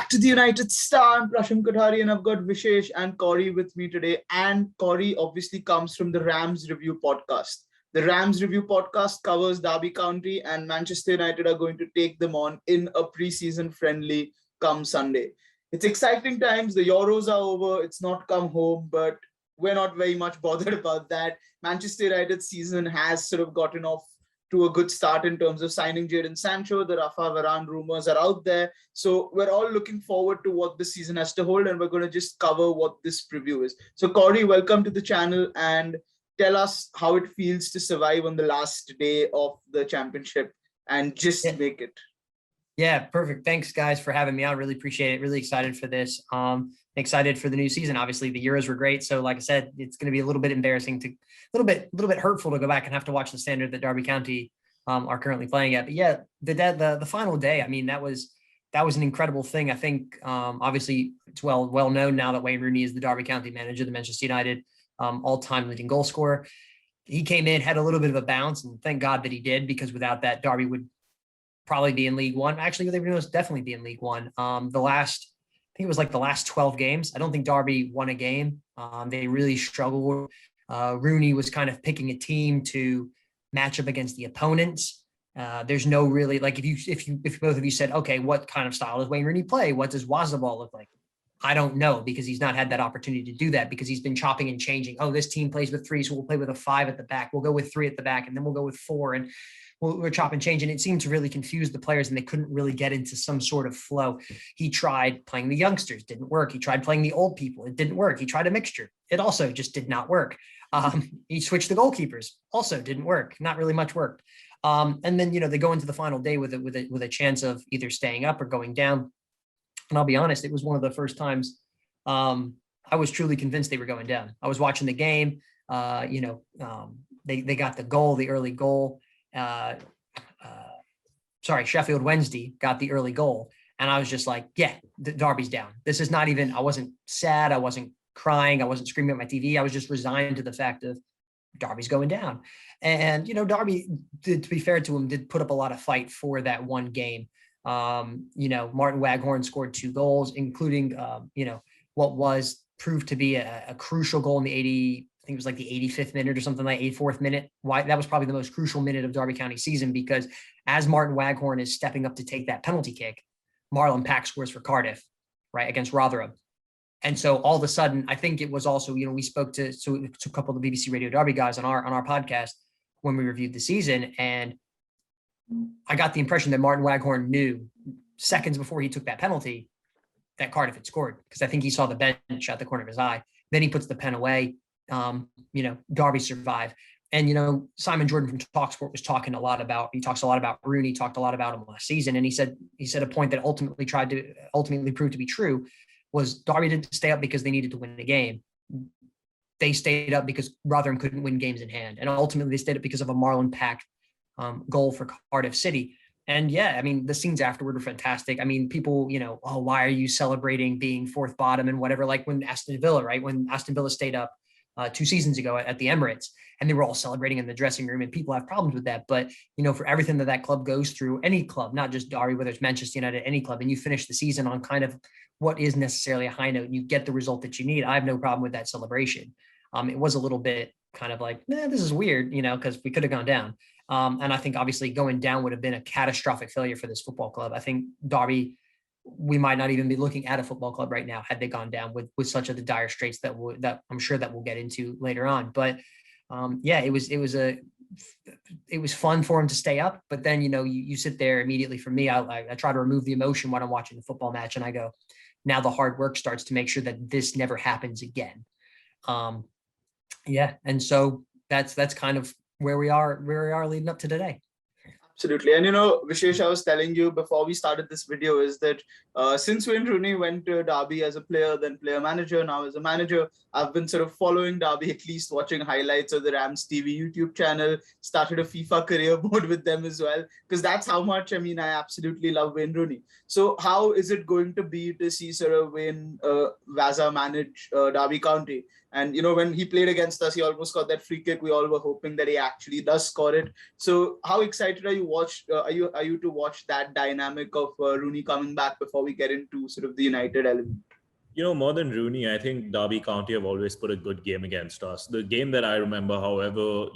back to the United Star. I'm Prasham Kothari and I've got Vishesh and Corey with me today. And Corey obviously comes from the Rams Review podcast. The Rams Review podcast covers Derby County and Manchester United are going to take them on in a preseason friendly come Sunday. It's exciting times. The Euros are over. It's not come home, but we're not very much bothered about that. Manchester United's season has sort of gotten off to a good start in terms of signing Jadon Sancho. The Rafa Varane rumors are out there. So we're all looking forward to what this season has to hold, and we're going to just cover what this preview is. So Corey, welcome to the channel and tell us how it feels to survive on the last day of the championship and just make it. Yeah, perfect. Thanks, guys, for having me on. Really appreciate it. Really excited for this. Excited for the new season. Obviously, the Euros were great. So, like I said, it's going to be a little bit embarrassing, a little bit hurtful to go back and have to watch the standard that Derby County are currently playing at. But yeah, the final day. I mean, that was an incredible thing. I think obviously it's well known now that Wayne Rooney is the Derby County manager, the Manchester United all-time leading goal scorer. He came in, had a little bit of a bounce, and thank God that he did, because without that, Derby would probably be in League One. Actually, they would most definitely be in League One. I think it was like the last 12 games. I don't think Derby won a game. They really struggled. Rooney was kind of picking a team to match up against the opponents. There's no really, like, if both of you said, okay, what kind of style does Wayne Rooney play? What does WAZZA Ball look like? I don't know, because he's not had that opportunity to do that, because he's been chopping and changing. Oh, this team plays with 3, so we'll play with a 5 at the back. We'll go with 3 at the back, and then we'll go with 4. And we're chopping and changing. It seemed to really confuse the players, and they couldn't really get into some sort of flow. He tried playing the youngsters, didn't work. He tried playing the old people, it didn't work. He tried a mixture, it also just did not work. He switched the goalkeepers, also didn't work. Not really much worked. And then they go into the final day with a chance of either staying up or going down. And I'll be honest, it was one of the first times I was truly convinced they were going down. I was watching the game. They got the early goal. Sheffield Wednesday got the early goal, and I was just like, yeah, Derby's down. This is not even, I wasn't sad, I wasn't crying, I wasn't screaming at my TV. I was just resigned to the fact of Derby's going down. And Derby did, to be fair to him, did put up a lot of fight for that one game. Martin Waghorn scored 2 goals, including what was proved to be a crucial goal in the 80, I think it was like the 85th minute or something, like 84th minute. Why that was probably the most crucial minute of Derby County season, because as Martin Waghorn is stepping up to take that penalty kick, Marlon Pack scores for Cardiff, right, against Rotherham. And so all of a sudden, I think it was also, we spoke to a couple of the BBC Radio Derby guys on our podcast when we reviewed the season, and I got the impression that Martin Waghorn knew seconds before he took that penalty that Cardiff had scored, because I think he saw the bench at the corner of his eye. Then he puts the pen away. Derby survive. And, Simon Jordan from TalkSport was talking a lot about, he talks a lot about Rooney, talked a lot about him last season. And he said a point that ultimately proved to be true was Derby didn't stay up because they needed to win the game. They stayed up because Rotherham couldn't win games in hand. And ultimately they stayed up because of a Marlon Pack goal for Cardiff City. And yeah, I mean, the scenes afterward were fantastic. I mean, people, oh, why are you celebrating being 4th bottom and whatever, like when Aston Villa stayed up 2 seasons ago at the Emirates, and they were all celebrating in the dressing room, and people have problems with that. But, for everything that club goes through, any club, not just Derby, whether it's Manchester United, any club, and you finish the season on kind of what is necessarily a high note, and you get the result that you need, I have no problem with that celebration. It was a little bit kind of like, this is weird, because we could have gone down. And I think obviously going down would have been a catastrophic failure for this football club. I think Derby, we might not even be looking at a football club right now had they gone down with such of the dire straits that I'm sure that we'll get into later on. But it was fun for him to stay up. But then, you sit there immediately. For me, I try to remove the emotion when I'm watching the football match, and I go, now the hard work starts to make sure that this never happens again. And so that's kind of where we are leading up to today. Absolutely. And Vishesh, I was telling you before we started this video is that since Wayne Rooney went to Derby as a player, then player manager, now as a manager, I've been sort of following Derby, at least watching highlights of the Rams TV YouTube channel, started a FIFA career mode with them as well, because that's how much, I absolutely love Wayne Rooney. So how is it going to be to see sort of Wayne WAZZA manage Derby County? And when he played against us, he almost got that free kick. We all were hoping that he actually does score it. So how excited are you to watch that dynamic of Rooney coming back before we get into sort of the United element? More than Rooney, I think Derby County have always put a good game against us. The game that I remember, however,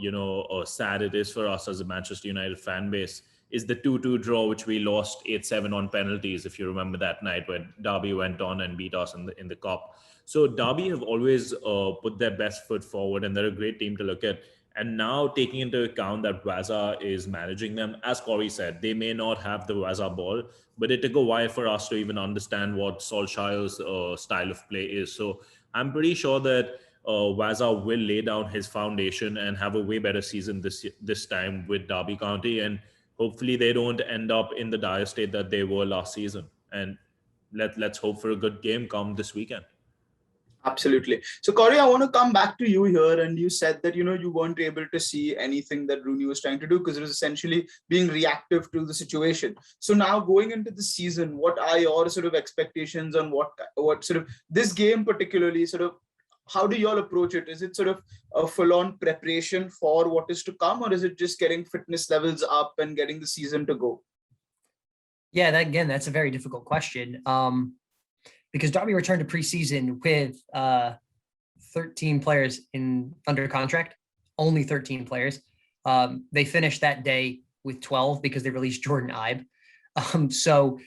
sad it is for us as a Manchester United fan base, is the 2-2 draw, which we lost 8-7 on penalties, if you remember that night when Derby went on and beat us in the cup. So Derby have always put their best foot forward, and they're a great team to look at. And now, taking into account that WAZZA is managing them, as Corey said, they may not have the WAZZA ball, but it took a while for us to even understand what Solskjaer's style of play is. So I'm pretty sure that WAZZA will lay down his foundation and have a way better season this time with Derby County. And hopefully they don't end up in the dire state that they were last season. And let's hope for a good game come this weekend. Absolutely. So, Corey, I want to come back to you here. And you said that, you weren't able to see anything that Rooney was trying to do because it was essentially being reactive to the situation. So now going into the season, what are your sort of expectations on what sort of this game particularly sort of, how do you all approach it? Is it sort of a full-on preparation for what is to come, or is it just getting fitness levels up and getting the season to go? Yeah, that's a very difficult question. Because Derby returned to preseason with 13 players under contract, only 13 players. They finished that day with 12 because they released Jordan Ibe. So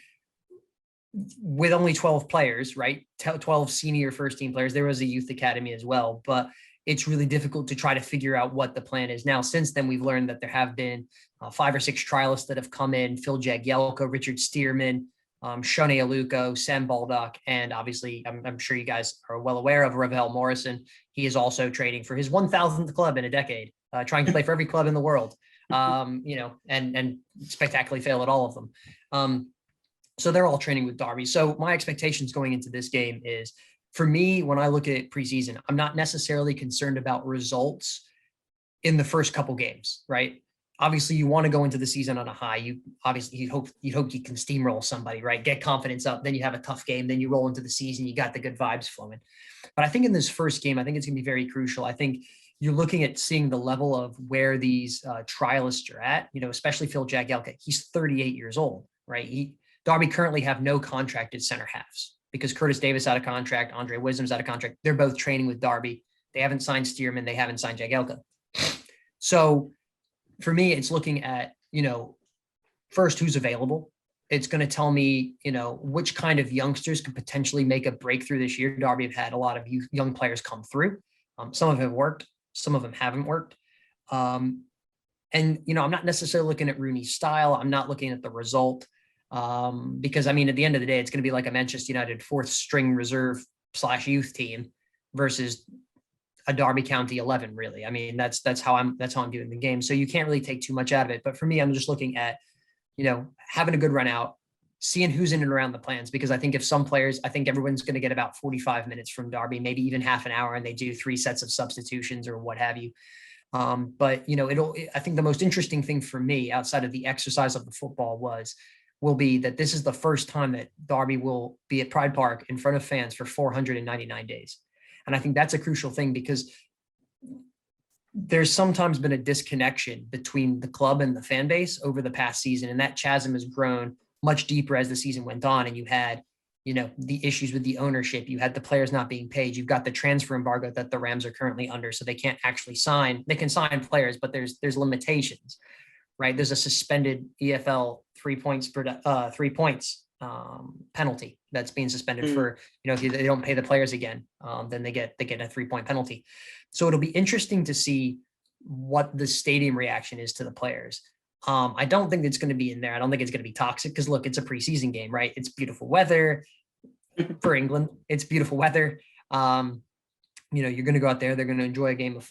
with only 12 players, right? 12 senior first team players, there was a youth academy as well, but it's really difficult to try to figure out what the plan is. Now, since then, we've learned that there have been 5 or 6 trialists that have come in: Phil Jagielka, Richard Stearman, Shone Aluko, Sam Baldock, and obviously I'm sure you guys are well aware of Ravel Morrison. He is also training for his 1,000th club in a decade, trying to play for every club in the world, and spectacularly fail at all of them. So they're all training with Derby. So my expectations going into this game is, for me, when I look at preseason, I'm not necessarily concerned about results in the first couple games, right? Obviously, you want to go into the season on a high. You'd hope you can steamroll somebody, right? Get confidence up. Then you have a tough game. Then you roll into the season. You got the good vibes flowing. But I think in this first game, I think it's going to be very crucial. I think you're looking at seeing the level of where these trialists are at. Especially Phil Jagielka. He's 38 years old, right? Derby currently have no contracted center halves because Curtis Davis out of contract, Andre Wisdom's out of contract. They're both training with Derby. They haven't signed Stearman. They haven't signed Jagielka. So for me, it's looking at, first, who's available. It's going to tell me, which kind of youngsters could potentially make a breakthrough this year. Derby have had a lot of young players come through. Some of them have worked. Some of them haven't worked. And, I'm not necessarily looking at Rooney's style. I'm not looking at the result. Because, at the end of the day, it's going to be like a Manchester United 4th string reserve / youth team versus a Derby County 11, really. That's how I'm doing the game. So you can't really take too much out of it. But for me, I'm just looking at, having a good run out, seeing who's in and around the plans, because I think if some players, I think everyone's going to get about 45 minutes from Derby, maybe even half an hour, and they do 3 sets of substitutions or what have you. But I think the most interesting thing for me outside of the exercise of the football will be that this is the first time that Derby will be at Pride Park in front of fans for 499 days. And I think that's a crucial thing, because there's sometimes been a disconnection between the club and the fan base over the past season. And that chasm has grown much deeper as the season went on. And you had, the issues with the ownership. You had the players not being paid. You've got the transfer embargo that the Rams are currently under. So they can't actually sign. They can sign players, but there's limitations, right? There's a suspended EFL 3 points penalty that's being suspended for, if they don't pay the players again, then they get a 3-point penalty. So it'll be interesting to see what the stadium reaction is to the players. I don't think it's going to be in there. I don't think it's going to be toxic because, look, it's a preseason game, right? It's beautiful weather for England. It's beautiful weather. You're going to go out there. They're going to enjoy a game of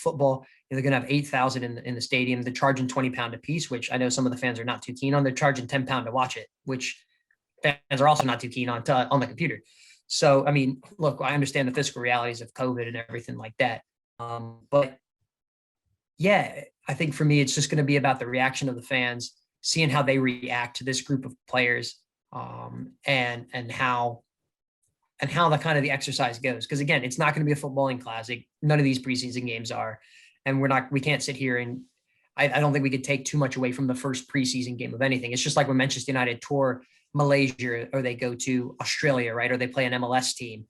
football. They're going to have 8,000 in the stadium. They're charging £20 a piece, which I know some of the fans are not too keen on. They're charging £10 to watch it, which fans are also not too keen on the computer. So, look, I understand the fiscal realities of COVID and everything like that. But yeah, I think for me, it's just going to be about the reaction of the fans, seeing how they react to this group of players, and and how the kind of the exercise goes. Because again, it's not going to be a footballing classic. None of these preseason games are, and we can't sit here and I don't think we could take too much away from the first preseason game of anything. It's just like when Manchester United tour Malaysia or they go to Australia, right? Or they play an MLS team.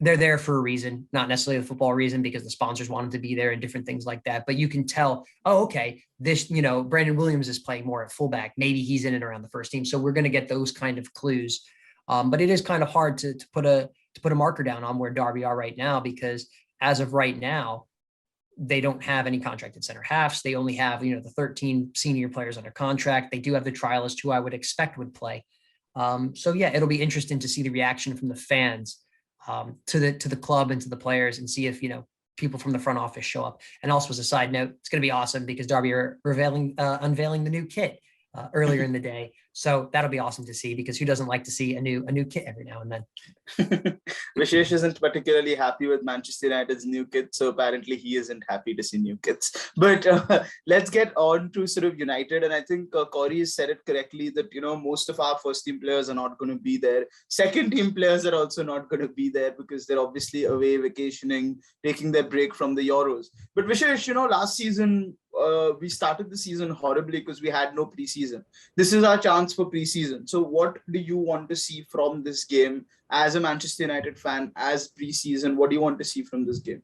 They're there for a reason, not necessarily a football reason, because the sponsors want them to be there and different things like that. But you can tell, oh, okay, this, Brandon Williams is playing more at fullback. Maybe he's in and around the first team. So we're going to get those kind of clues. But it is kind of hard to put a marker down on where Derby are right now, because as of right now, they don't have any contracted center halves. They only have, the 13 senior players under contract. They do have the trialist who I would expect would play. So yeah, it'll be interesting to see the reaction from the fans to the club and to the players, and see if, people from the front office show up. And also, as a side note, it's going to be awesome because Derby are unveiling the new kit earlier in the day. So that'll be awesome to see, because who doesn't like to see a new kit every now and then? Vishesh isn't particularly happy with Manchester United's new kit, so apparently he isn't happy to see new kits. But let's get on to sort of United, and I think Corey has said it correctly that most of our first team players are not going to be there. Second team players are also not going to be there because they're obviously away vacationing, taking their break from the Euros. But Vishesh, last season we started the season horribly because we had no preseason. This is our chance for preseason. So what do you want to see from this game as a Manchester United fan, as preseason? What do you want to see from this game?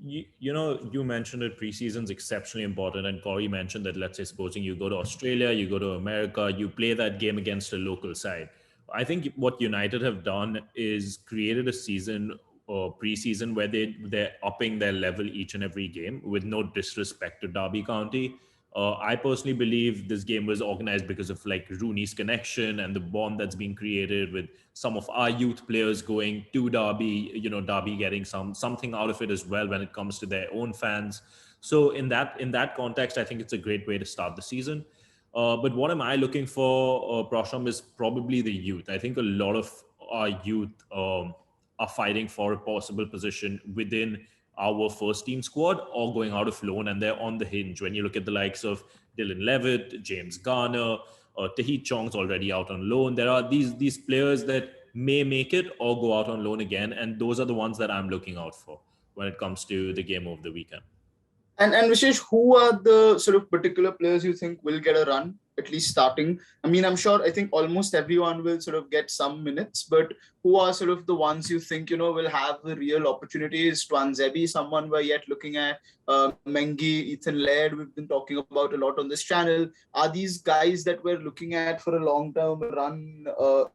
You mentioned that preseason is exceptionally important, and Corey mentioned that, let's say, supposing you go to Australia, you go to America, you play that game against a local side. I think what United have done is created a season or preseason where they're upping their level each and every game, with no disrespect to Derby County. I personally believe this game was organized because of like Rooney's connection and the bond that's being created with some of our youth players going to Derby, Derby getting something out of it as well when it comes to their own fans. So in that context, I think it's a great way to start the season. But what am I looking for, Prasham, is probably the youth. I think a lot of our youth are fighting for a possible position within our first team squad or going out of loan, and they're on the hinge. When you look at the likes of Dylan Levitt, James Garner, Tahith Chong's already out on loan. There are these players that may make it or go out on loan again, and those are the ones that I'm looking out for when it comes to the game over the weekend. And Vishesh, who are the sort of particular players you think will get a run, at least starting? I mean, I think almost everyone will sort of get some minutes, but who are sort of the ones you think, will have the real opportunities? Tuanzebe, someone we're yet looking at, Mengi, Ethan Laird, we've been talking about a lot on this channel. Are these guys that we're looking at for a long-term run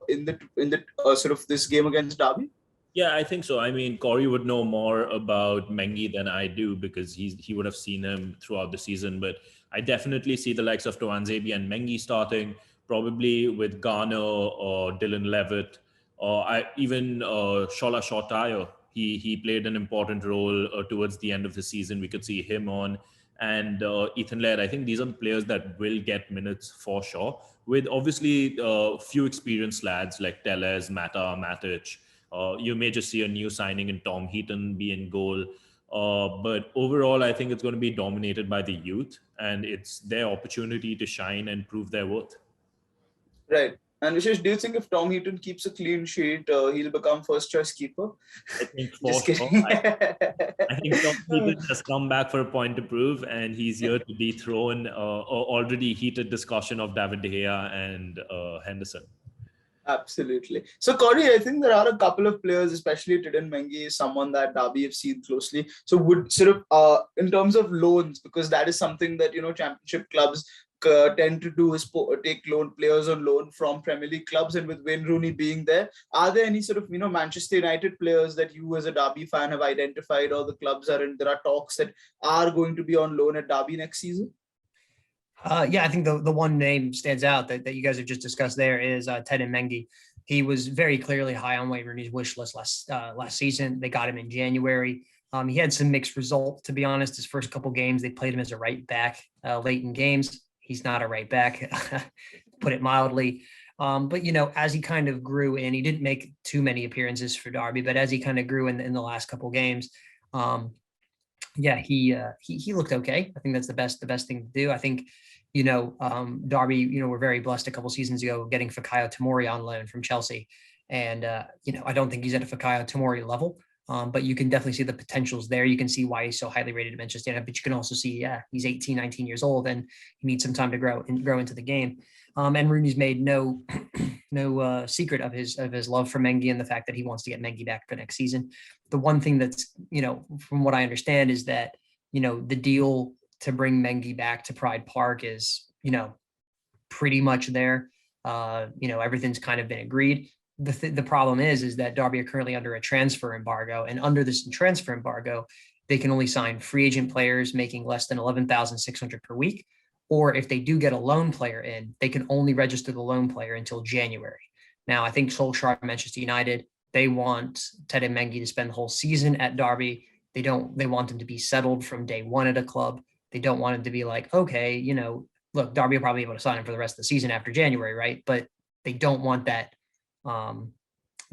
in the sort of this game against Derby? Yeah, I think so. I mean, Corey would know more about Mengi than I do because he would have seen him throughout the season. But I definitely see the likes of Tuanzebe and Mengi starting, probably with Garner or Dylan Levitt, or even Shola Shotayo. He played an important role towards the end of the season. We could see him on. And Ethan Laird. I think these are the players that will get minutes for sure, with obviously few experienced lads like Tellez, Mata, Matic. You may just see a new signing in Tom Heaton be in goal. But overall, I think it's going to be dominated by the youth, and it's their opportunity to shine and prove their worth. Right. And Vishesh, do you think if Tom Heaton keeps a clean sheet, he'll become first choice keeper? I think for sure. I think Tom Heaton has come back for a point to prove, and he's here to dethrone already heated discussion of David De Gea and Henderson. Absolutely. So, Corey, I think there are a couple of players, especially Tidin Mengi, is someone that Derby have seen closely. So, would sort of, in terms of loans, because that is something that, championship clubs tend to do, is take players on loan from Premier League clubs. And with Wayne Rooney being there, are there any sort of, Manchester United players that you as a Derby fan have identified, or the clubs are in, there are talks that are going to be on loan at Derby next season? Yeah, I think the one name stands out that you guys have just discussed there is Tidin Mengi. He was very clearly high on Wayne Rooney's wish list last season. They got him in January. He had some mixed results, to be honest. His first couple games, they played him as a right back late in games. He's not a right back, put it mildly. But, as he kind of grew in, he didn't make too many appearances for Derby, but as he kind of grew in the last couple games, he looked okay. I think that's the best thing to do. I think, Derby, we're very blessed a couple seasons ago getting Fikayo Tomori on loan from Chelsea. And, I don't think he's at a Fikayo Tomori level, but you can definitely see the potentials there. You can see why he's so highly rated at Manchester United, but you can also see, he's 18, 19 years old and he needs some time to grow into the game. And Rooney's made no secret of his love for Mengi and the fact that he wants to get Mengi back for next season. The one thing that's, from what I understand is that, the deal to bring Mengi back to Pride Park is, pretty much there. Everything's kind of been agreed. The problem is that Derby are currently under a transfer embargo, and under this transfer embargo, they can only sign free agent players making less than 11,600 per week. Or if they do get a loan player in, they can only register the loan player until January. Now, I think Solskjaer, Manchester United, they want Ted Mengi to spend the whole season at Derby. They want him to be settled from day one at a club. They don't want him to be like, okay, look, Derby will probably be able to sign him for the rest of the season after January, right? But they don't want that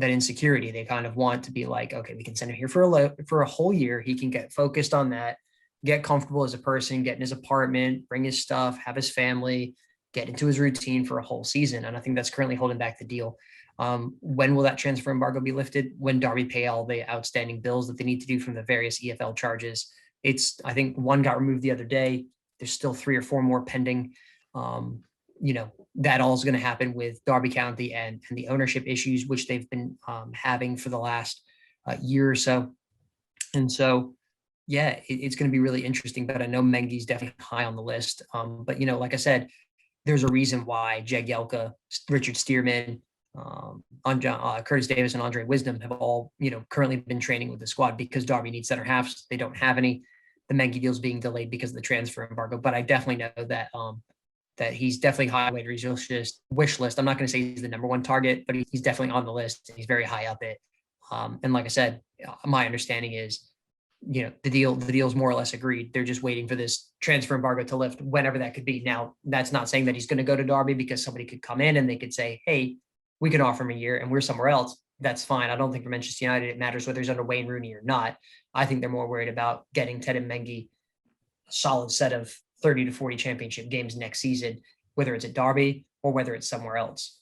insecurity. They kind of want to be like, okay, we can send him here for a whole year. He can get focused on that, get comfortable as a person, get in his apartment, bring his stuff, have his family, get into his routine for a whole season. And I think that's currently holding back the deal. When will that transfer embargo be lifted? When Derby pay all the outstanding bills that they need to do from the various EFL charges. I think one got removed the other day. There's still 3 or 4 more pending. That all is going to happen with Derby County and the ownership issues, which they've been having for the last year or so. And so, it's going to be really interesting, but I know Mengi's definitely high on the list. But, like I said, there's a reason why Jagielka, Richard Stearman, Curtis Davis and Andre Wisdom have all, currently been training with the squad because Derby needs center halves. They don't have any. The Mengi deal is being delayed because of the transfer embargo, but I definitely know that he's definitely high on the wish list. I'm not going to say he's the number one target, but he's definitely on the list. He's very high up it. And like I said, my understanding is, the deal's more or less agreed. They're just waiting for this transfer embargo to lift whenever that could be. Now, that's not saying that he's going to go to Derby, because somebody could come in and they could say, hey, we can offer him a year and we're somewhere else. That's fine. I don't think for Manchester United it matters whether he's under Wayne Rooney or not. I think they're more worried about getting Ted Mengi a solid set of 30 to 40 championship games next season, whether it's at Derby or whether it's somewhere else.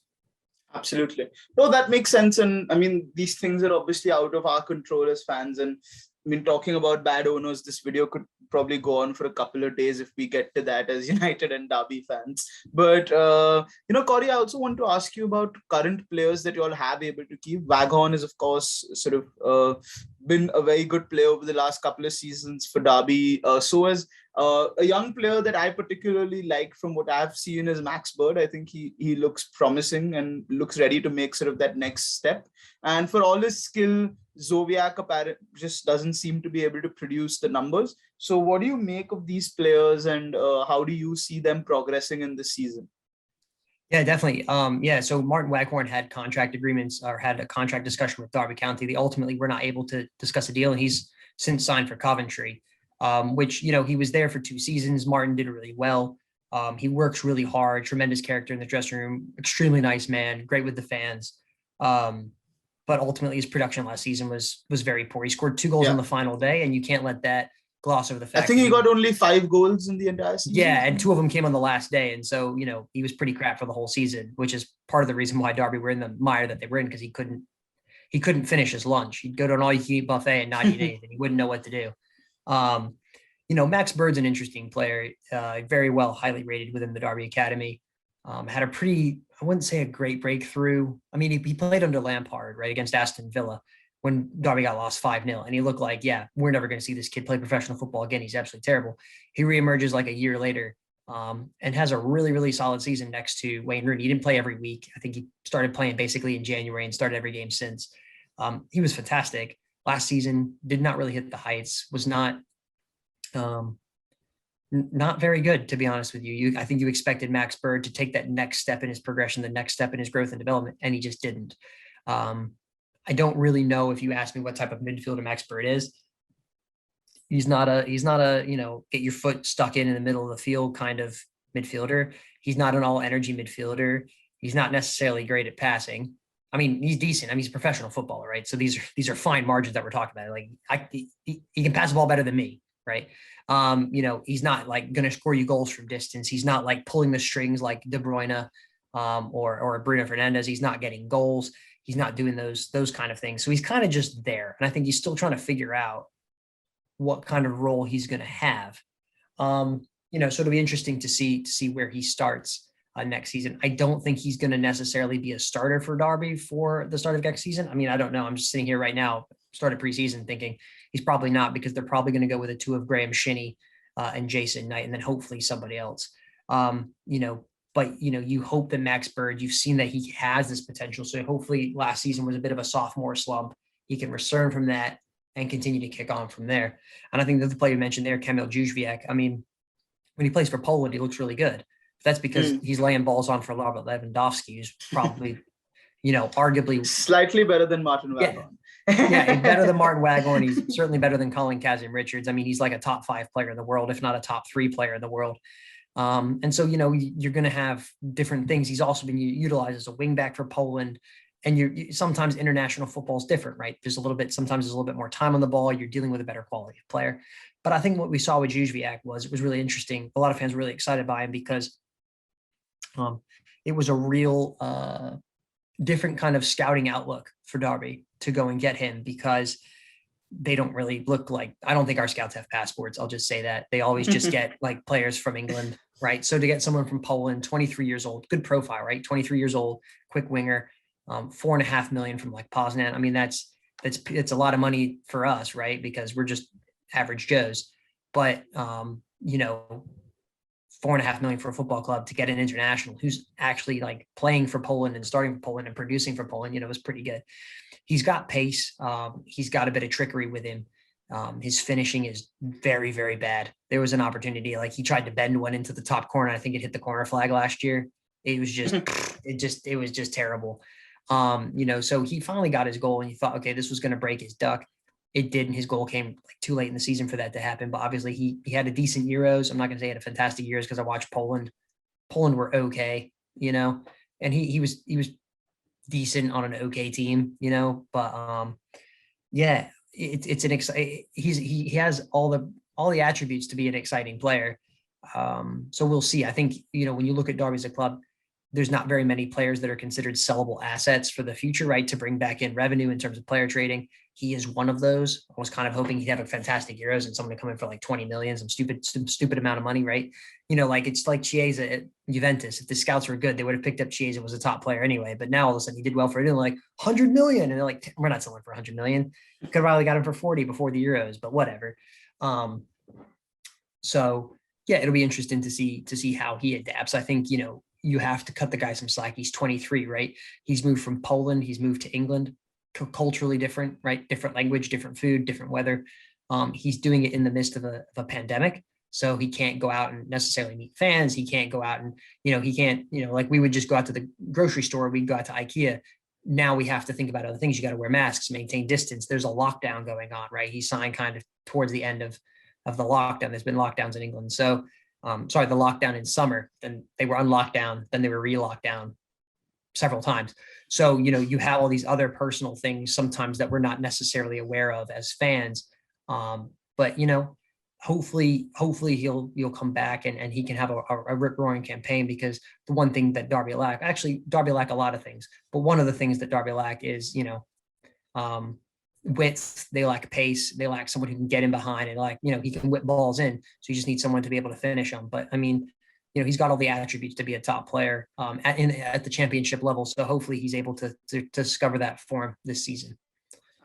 Absolutely. No, that makes sense. And I mean, these things are obviously out of our control as fans. And I mean, talking about bad owners, this video could probably go on for a couple of days if we get to that as United and Derby fans. But, Corey, I also want to ask you about current players that you all have able to keep. Waghorn is, of course, sort of been a very good player over the last couple of seasons for Derby. So has a young player that I particularly like from what I've seen is Max Bird. I think he looks promising and looks ready to make sort of that next step. And for all his skill, Zoviak just doesn't seem to be able to produce the numbers. So what do you make of these players, and how do you see them progressing in this season? Yeah, definitely. So Martin Waghorn had contract agreements or had a contract discussion with Derby County. They ultimately were not able to discuss a deal, and he's since signed for Coventry, which, he was there for 2 seasons. Martin did really well. He works really hard, tremendous character in the dressing room, extremely nice man, great with the fans. But ultimately his production last season was very poor. He scored 2 goals on the final day, and you can't let that gloss over the fact. I think he got only 5 goals in the entire season. Yeah, and 2 of them came on the last day. And so, he was pretty crap for the whole season, which is part of the reason why Derby were in the mire that they were in, because he couldn't finish his lunch. He'd go to an all-you-can-eat buffet and not eat anything. He wouldn't know what to do. Max Bird's an interesting player, very well, highly rated within the Derby Academy. Had a pretty, I wouldn't say a great breakthrough. I mean, he played under Lampard, right, against Aston Villa when Derby got lost 5-0. And he looked like, we're never going to see this kid play professional football again. He's absolutely terrible. He reemerges like a year later and has a really, really solid season next to Wayne Rooney. He didn't play every week. I think he started playing basically in January and started every game since. He was fantastic. Last season, did not really hit the heights, was not very good, to be honest with you. I think you expected Max Bird to take that next step in his progression, the next step in his growth and development, and he just didn't. I don't really know, if you ask me what type of midfielder Max Bird is. He's not a, get your foot stuck in the middle of the field kind of midfielder. He's not an all energy midfielder. He's not necessarily great at passing. I mean, he's decent. I mean, he's a professional footballer, right? So these are fine margins that we're talking about. Like he can pass the ball better than me, right? He's not like going to score you goals from distance. He's not like pulling the strings like De Bruyne or Bruno Fernandes. He's not getting goals. He's not doing those kind of things. So he's kind of just there. And I think he's still trying to figure out what kind of role he's going to have. So it'll be interesting to see where he starts next season. I don't think he's going to necessarily be a starter for Derby for the start of next season. I mean, I don't know. I'm just sitting here right now, started preseason, thinking he's probably not, because they're probably going to go with a two of Graham Shinnie and Jason Knight, and then hopefully somebody else. But you hope that Max Bird, you've seen that he has this potential. So hopefully last season was a bit of a sophomore slump. He can return from that and continue to kick on from there. And I think that the player you mentioned there, Kamil Jóźwiak, I mean, when he plays for Poland, he looks really good. That's because he's laying balls on for Robert Lewandowski, who's probably, arguably slightly better than Martin Waghorn. Yeah, better than Martin Waghorn. He's certainly better than Colin Kazim-Richards. I mean, he's like a top 5 player in the world, if not a top 3 player in the world. And so, you're going to have different things. He's also been utilized as a wingback for Poland. And sometimes international football is different, right? Sometimes there's a little bit more time on the ball. You're dealing with a better quality of player. But I think what we saw with Jóźwiak was really interesting. A lot of fans were really excited by him because it was a real different kind of scouting outlook for Derby to go and get him, because they don't really look like, I don't think our scouts have passports. I'll just say that. They always just get like players from England, right? So to get someone from Poland, 23 years old, good profile, right? 23 years old, quick winger, $4.5 million from like Poznan. I mean, that's a lot of money for us, right? Because we're just average Joes. But $4.5 million for a football club to get an international who's actually like playing for Poland and starting for Poland and producing for Poland, is pretty good. He's got pace. He's got a bit of trickery with him. His finishing is very, very bad. There was an opportunity, like he tried to bend one into the top corner. I think it hit the corner flag last year. It was just, it was just terrible. So he finally got his goal and you thought, okay, this was going to break his duck. It didn't. His goal came like too late in the season for that to happen. But obviously he had a decent Euros. I'm not going to say he had a fantastic Euros because I watched Poland. Poland were okay, and he was decent on an okay team, But yeah, it's an exciting. He has all the attributes to be an exciting player. So we'll see. I think when you look at Derby as a club, there's not very many players that are considered sellable assets for the future, right? To bring back in revenue in terms of player trading. He is one of those. I was kind of hoping he'd have a fantastic Euros and someone to come in for like 20 million, some stupid amount of money, right? Like it's like Chiesa at Juventus. If the scouts were good, they would have picked up Chiesa, was a top player anyway. But now all of a sudden he did well for it. And like 100 million. And they're like, we're not selling for 100 million. Could have probably got him for 40 before the Euros, but whatever. So yeah, it'll be interesting to see how he adapts. I think, you have to cut the guy some slack. He's 23, right? He's moved from Poland. He's moved to England, culturally different, right? Different language, different food, different weather. He's doing it in the midst of a pandemic. So he can't go out and necessarily meet fans. He can't go out and, he can't, like we would just go out to the grocery store. We'd go out to IKEA. Now we have to think about other things. You got to wear masks, maintain distance. There's a lockdown going on, right? He signed kind of towards the end of the lockdown. There's been lockdowns in England. So the lockdown in summer, then they were unlocked down, then they were re-locked down several times. So, you have all these other personal things sometimes that we're not necessarily aware of as fans. But, hopefully he'll come back and he can have a rip-roaring campaign, because the one thing that Derby lack a lot of things, but one of the things that Derby lack is, width. They lack pace. They lack someone who can get in behind and he can whip balls in. So you just need someone to be able to finish them. But I mean, he's got all the attributes to be a top player at the championship level. So hopefully he's able to discover that form this season.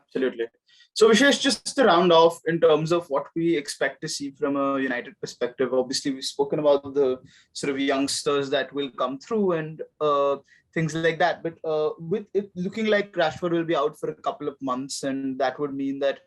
Absolutely. So Vishesh, just to round off in terms of what we expect to see from a United perspective, obviously we've spoken about the sort of youngsters that will come through and things like that. But with it looking like Rashford will be out for a couple of months, and that would mean that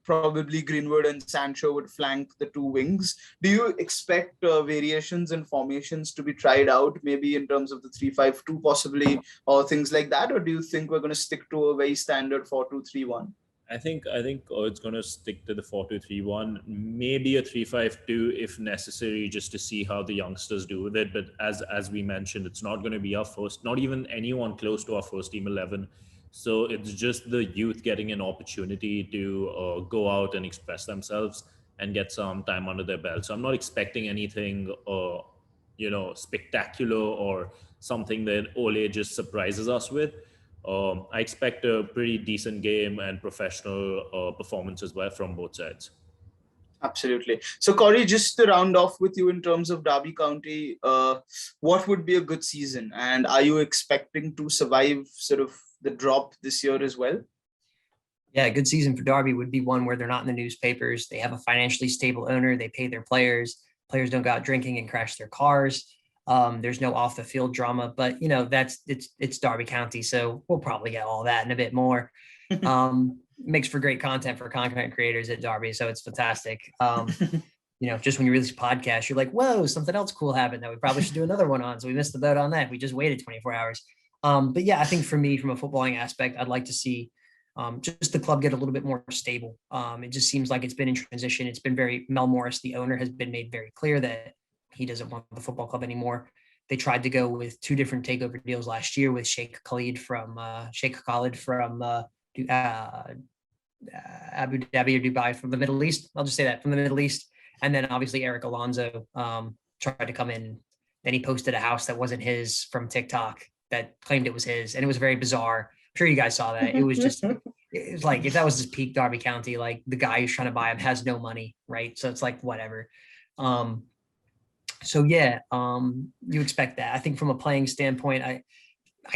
probably Greenwood and Sancho would flank the two wings. Do you expect variations in formations to be tried out, maybe in terms of the 3-5-2 possibly, or things like that? Or do you think we're going to stick to a very standard 4-2-3-1? I think it's going to stick to the 4-2-3-1, maybe a 3-5-2 if necessary, just to see how the youngsters do with it. But as we mentioned, it's not going to be our first, not even anyone close to our first team 11. So it's just the youth getting an opportunity to go out and express themselves and get some time under their belt. So I'm not expecting anything, spectacular or something that Ole just surprises us with. I expect a pretty decent game and professional performance as well from both sides. Absolutely. So, Corey, just to round off with you in terms of Derby County, what would be a good season? And are you expecting to survive sort of the drop this year as well? Yeah, a good season for Derby would be one where they're not in the newspapers. They have a financially stable owner. They pay their players. Players don't go out drinking and crash their cars. There's no off the field drama, but it's Derby County, so we'll probably get all that and a bit more. Makes for great content for content creators at Derby, so it's fantastic. Just when you release a podcast, you're like, whoa, something else cool happened that we probably should do another one on. So we missed the boat on that. We just waited 24 hours. But yeah, I think for me, from a footballing aspect, I'd like to see just the club get a little bit more stable. It just seems like it's been in transition. It's been Mel Morris, the owner, has been made very clear that he doesn't want the football club anymore. They tried to go with 2 different takeover deals last year with Sheikh Khalid from Abu Dhabi or Dubai, from the Middle East. I'll just say that, from the Middle East. And then obviously Eric Alonso tried to come in. Then he posted a house that wasn't his from TikTok that claimed it was his. And it was very bizarre. I'm sure you guys saw that. It was just, it was like, if that was his peak Derby County, like the guy who's trying to buy him has no money, right? So it's like, whatever. You expect that. I think from a playing standpoint, I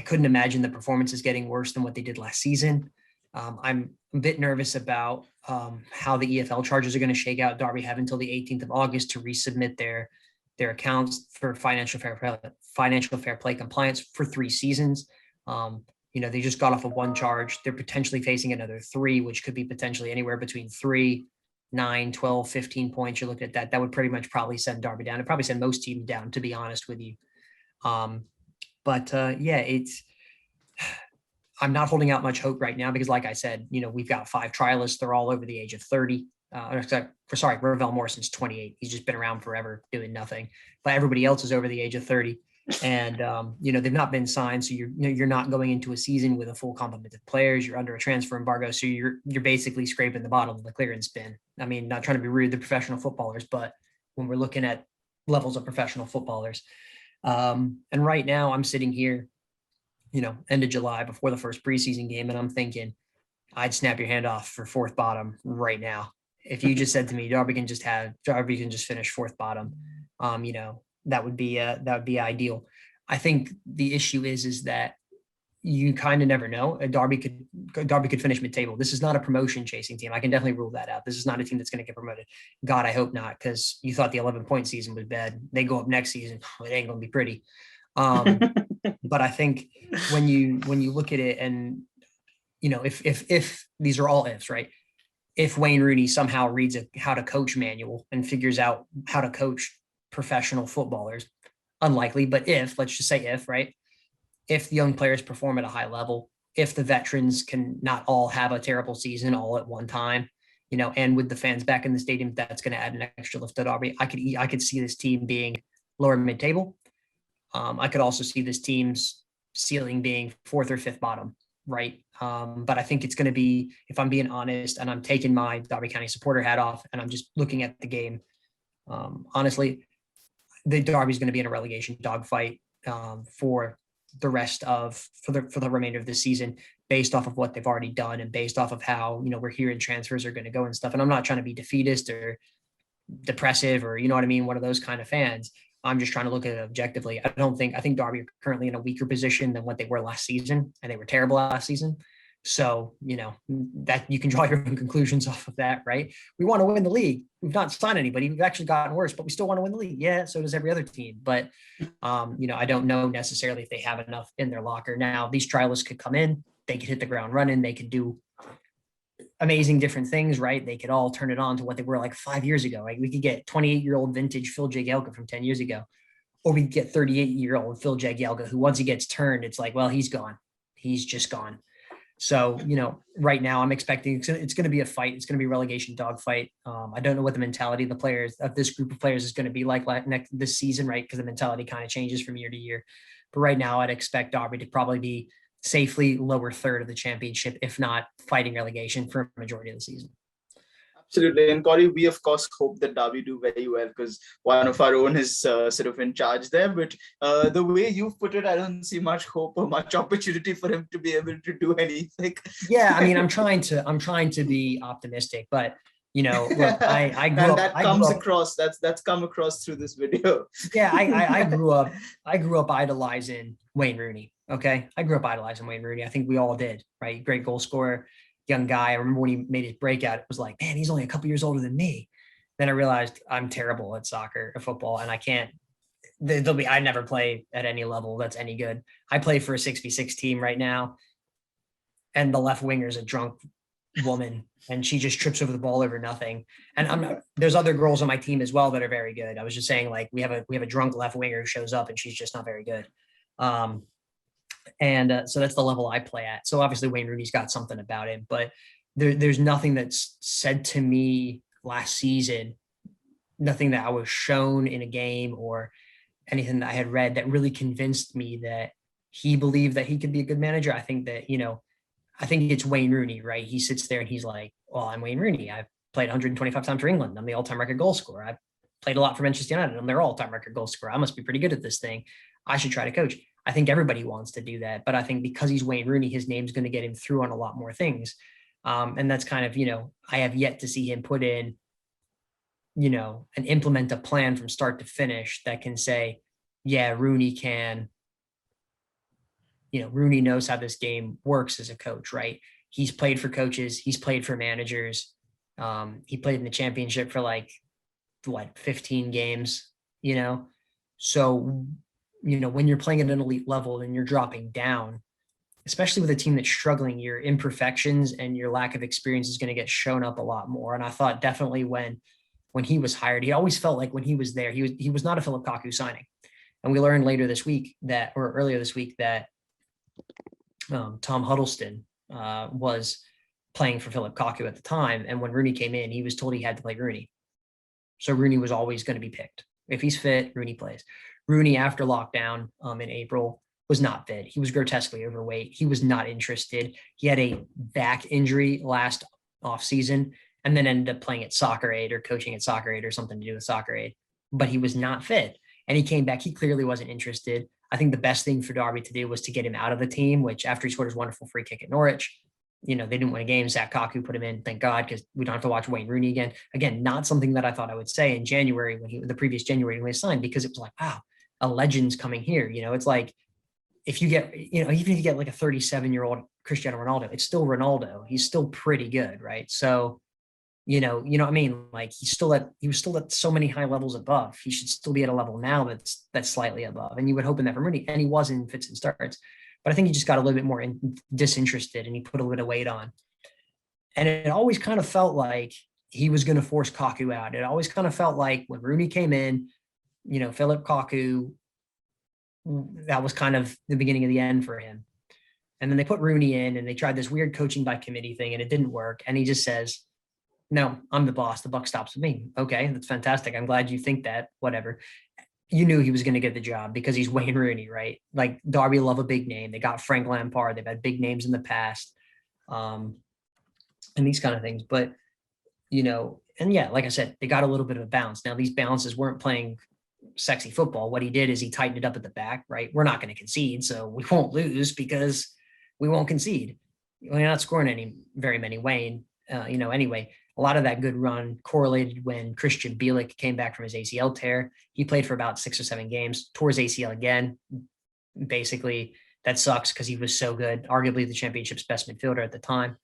couldn't imagine the performances getting worse than what they did last season. I'm a bit nervous about how the EFL charges are going to shake out. Derby have until the 18th of August to resubmit their accounts for financial fair play compliance for 3 seasons. They just got off of 1 charge. They're potentially facing another 3, which could be potentially anywhere between 3, 9, 12, 15 points. You're looking at that. That would pretty much probably send Derby down. It'd probably send most teams down, to be honest with you. I'm not holding out much hope right now because, like I said, we've got 5 trialists. They're all over the age of 30. Ravel Morrison's 28. He's just been around forever doing nothing. But everybody else is over the age of 30. And, they've not been signed. So you're not going into a season with a full complement of players. You're under a transfer embargo. So you're basically scraping the bottom of the clearance bin. I mean, not trying to be rude to professional footballers, but when we're looking at levels of professional footballers. And right now I'm sitting here, end of July before the first preseason game. And I'm thinking I'd snap your hand off for 4th bottom right now. If you just said to me, Derby can just finish 4th bottom, that would be ideal. I think the issue is that you kind of never know. Derby could finish mid-table. This is not a promotion chasing team. I can definitely rule that out. This is not a team that's going to get promoted. God, I hope not, because you thought the 11-point season was bad. They go up next season, it ain't going to be pretty. But I think when you look at it, and if these are all ifs, right? If Wayne Rooney somehow reads a how to coach manual and figures out how to coach professional footballers, unlikely, but let's just say if, right? If the young players perform at a high level, if the veterans can not all have a terrible season all at one time, and with the fans back in the stadium, that's going to add an extra lift to Derby. I could see this team being lower mid-table. I could also see this team's ceiling being 4th or 5th bottom, right? But I think it's going to be, if I'm being honest, and I'm taking my Derby County supporter hat off, and I'm just looking at the game, honestly, the Derby's going to be in a relegation dogfight for the remainder of the season, based off of what they've already done and based off of how we're hearing transfers are going to go and stuff. And I'm not trying to be defeatist or depressive or what I mean, one of those kind of fans. I'm just trying to look at it objectively. I think Derby are currently in a weaker position than what they were last season, and they were terrible last season. So, that you can draw your own conclusions off of that, right? We want to win the league. We've not signed anybody. We've actually gotten worse, but we still want to win the league. Yeah, so does every other team. But, I don't know necessarily if they have enough in their locker. Now, these trialists could come in. They could hit the ground running. They could do amazing different things, right? They could all turn it on to what they were like 5 years ago. Like we could get 28-year-old vintage Phil Jagielka from 10 years ago, or we could get 38-year-old Phil Jagielka, who once he gets turned, it's like, well, he's gone. He's just gone. So, right now I'm expecting it's going to be a fight. It's going to be a relegation dogfight. I don't know what the mentality of the players of this group of players is going to be like this season, right? Because the mentality kind of changes from year to year. But right now I'd expect Derby to probably be safely lower 3rd of the championship, if not fighting relegation for a majority of the season. Absolutely. And Corey, we of course hope that Derby do very well because one of our own is sort of in charge there. But the way you've put it, I don't see much hope or much opportunity for him to be able to do anything. Yeah, I mean, I'm trying to be optimistic, but look, I grew And up. that I grew comes up. across. That's come across through this video. Yeah, I grew up. I grew up idolizing Wayne Rooney. Okay, I grew up idolizing Wayne Rooney. I think we all did, right? Great goal scorer, young guy. I remember when he made his breakout. It was like, man, he's only a couple years older than me. Then I realized I'm terrible at soccer, at football, and I can't. I never play at any level that's any good. I play for a 6v6 team right now, and the left winger is a drunk woman, and she just trips over the ball over nothing. And there's other girls on my team as well that are very good. I was just saying, like, we have a drunk left winger who shows up and she's just not very good. And so that's the level I play at. So obviously Wayne Rooney's got something about him, but there's nothing that's said to me last season, nothing that I was shown in a game or anything that I had read that really convinced me that he believed that he could be a good manager. I think that, I think it's Wayne Rooney, right? He sits there and he's like, well, I'm Wayne Rooney. I've played 125 times for England. I'm the all-time record goal scorer. I've played a lot for Manchester United. I'm their all-time record goal scorer. I must be pretty good at this thing. I should try to coach. I think everybody wants to do that. But I think because he's Wayne Rooney, his name's going to get him through on a lot more things. And that's kind of, I have yet to see him put in, and implement a plan from start to finish that can say, yeah, Rooney can, Rooney knows how this game works as a coach, right? He's played for coaches. He's played for managers. He played in the championship for 15 games, So, when you're playing at an elite level and you're dropping down, especially with a team that's struggling, your imperfections and your lack of experience is going to get shown up a lot more. And I thought definitely when he was hired, he always felt like when he was there, he was not a Philip Kaku signing. And we learned earlier this week that Tom Huddleston was playing for Philip Kaku at the time. And when Rooney came in, he was told he had to play Rooney. So Rooney was always going to be picked. If he's fit, Rooney plays. Rooney, after lockdown in April, was not fit. He was grotesquely overweight. He was not interested. He had a back injury last offseason and then ended up playing at Soccer Aid or coaching at Soccer Aid or something to do with Soccer Aid. But he was not fit. And he came back. He clearly wasn't interested. I think the best thing for Derby to do was to get him out of the team, which after he scored his wonderful free kick at Norwich, they didn't win a game. Zach Kaku put him in, thank God, because we don't have to watch Wayne Rooney again. Again, not something that I thought I would say in January the previous January when he signed, because it was like, wow, a legend's coming here. It's like, if you get, even if you get like a 37-year-old Cristiano Ronaldo, it's still Ronaldo. He's still pretty good, right? So, you know what I mean? Like he was still at so many high levels above. He should still be at a level now that's slightly above. And you would hope in that for Rooney, and he was in fits and starts. But I think he just got a little bit more disinterested and he put a little bit of weight on. And it always kind of felt like he was going to force Kaku out. It always kind of felt like when Rooney came in, Philip Kaku, that was kind of the beginning of the end for him. And then they put Rooney in and they tried this weird coaching by committee thing and it didn't work. And he just says, no, I'm the boss. The buck stops with me. Okay, that's fantastic. I'm glad you think that, whatever. You knew he was going to get the job because he's Wayne Rooney, right? Like Derby love a big name. They got Frank Lampard. They've had big names in the past and these kind of things. But, and yeah, like I said, they got a little bit of a bounce. Now, these bounces weren't playing sexy football. What he did is he tightened it up at the back, right? We're not going to concede, so we won't lose because we won't concede. We're not scoring very many, Wayne. Anyway, a lot of that good run correlated when Christian Bielik came back from his ACL tear. He played for about 6 or 7 games, tore his ACL again. Basically, that sucks because he was so good, arguably the championship's best midfielder at the time.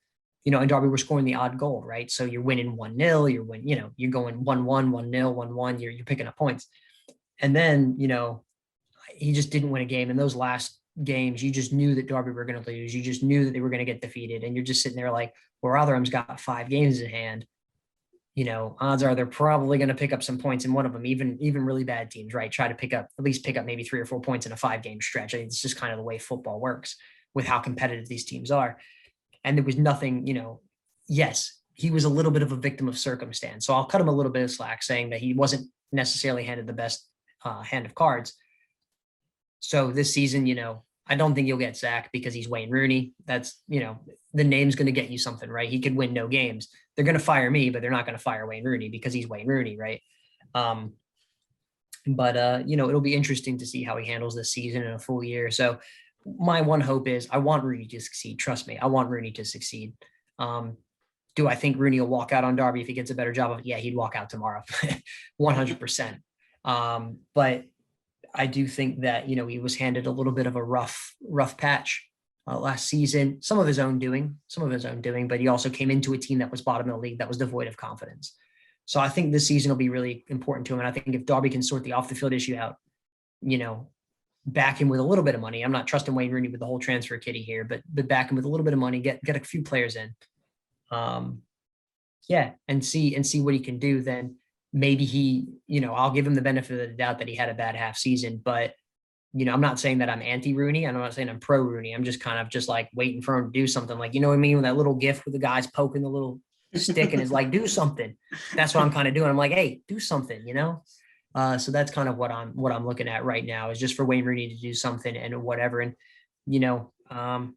And Derby were scoring the odd goal, right? So you're winning 1-0, you're going 1-1, 1-0, 1-1, you're picking up points. And then, he just didn't win a game. In those last games, you just knew that Derby were going to lose. You just knew that they were going to get defeated. And you're just sitting there like, well, Rotherham's got 5 games in hand. Odds are they're probably going to pick up some points in one of them, even really bad teams, right? Try to pick up maybe 3 or 4 points in a 5-game stretch. I think it's just kind of the way football works with how competitive these teams are. And there was nothing, yes, he was a little bit of a victim of circumstance. So I'll cut him a little bit of slack saying that he wasn't necessarily handed the best hand of cards. So this season, I don't think you'll get Zach because he's Wayne Rooney. That's, the name's going to get you something, right? He could win no games, they're going to fire me, but they're not going to fire Wayne Rooney because he's Wayne Rooney, right? But it'll be interesting to see how he handles this season in a full year. So my one hope is I want Rooney to succeed. Trust me, I want Rooney to succeed. Do I think Rooney will walk out on Derby if he gets a better job? Yeah, he'd walk out tomorrow, 100%. But I do think that, he was handed a little bit of a rough patch last season, some of his own doing, but he also came into a team that was bottom of the league, that was devoid of confidence. So I think this season will be really important to him. And I think if Derby can sort the off the field issue out, back him with a little bit of money. I'm not trusting Wayne Rooney with the whole transfer kitty here, but back him with a little bit of money, get a few players in. And see what he can do. Then maybe he, I'll give him the benefit of the doubt that he had a bad half season, but I'm not saying that I'm anti-Rooney. I'm not saying I'm pro-Rooney. I'm just kind of just like waiting for him to do something. Like, you know what I mean? With that little gif with the guys poking the little stick and is like, do something. That's what I'm kind of doing. I'm like, hey, do something, So that's kind of what I'm looking at right now, is just for Wayne Rooney to do something and whatever. And,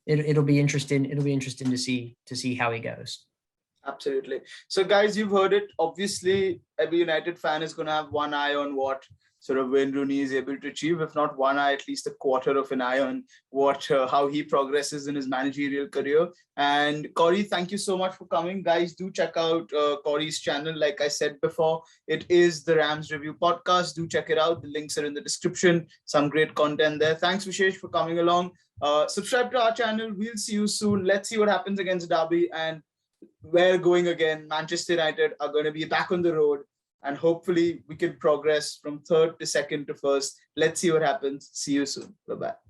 it'll be interesting. It'll be interesting to see how he goes. Absolutely. So guys, you've heard it. Obviously, every United fan is going to have one eye on what sort of Wayne Rooney is able to achieve, if not one eye, at least a quarter of an eye on how he progresses in his managerial career. And Corey, thank you so much for coming. Guys, do check out Corey's channel. Like I said before, it is the Rams Review Podcast. Do check it out. The links are in the description. Some great content there. Thanks, Vishesh, for coming along. Subscribe to our channel. We'll see you soon. Let's see what happens against Derby. And we're going again. Manchester United are going to be back on the road. And hopefully we can progress from third to second to first. Let's see what happens. See you soon. Bye-bye.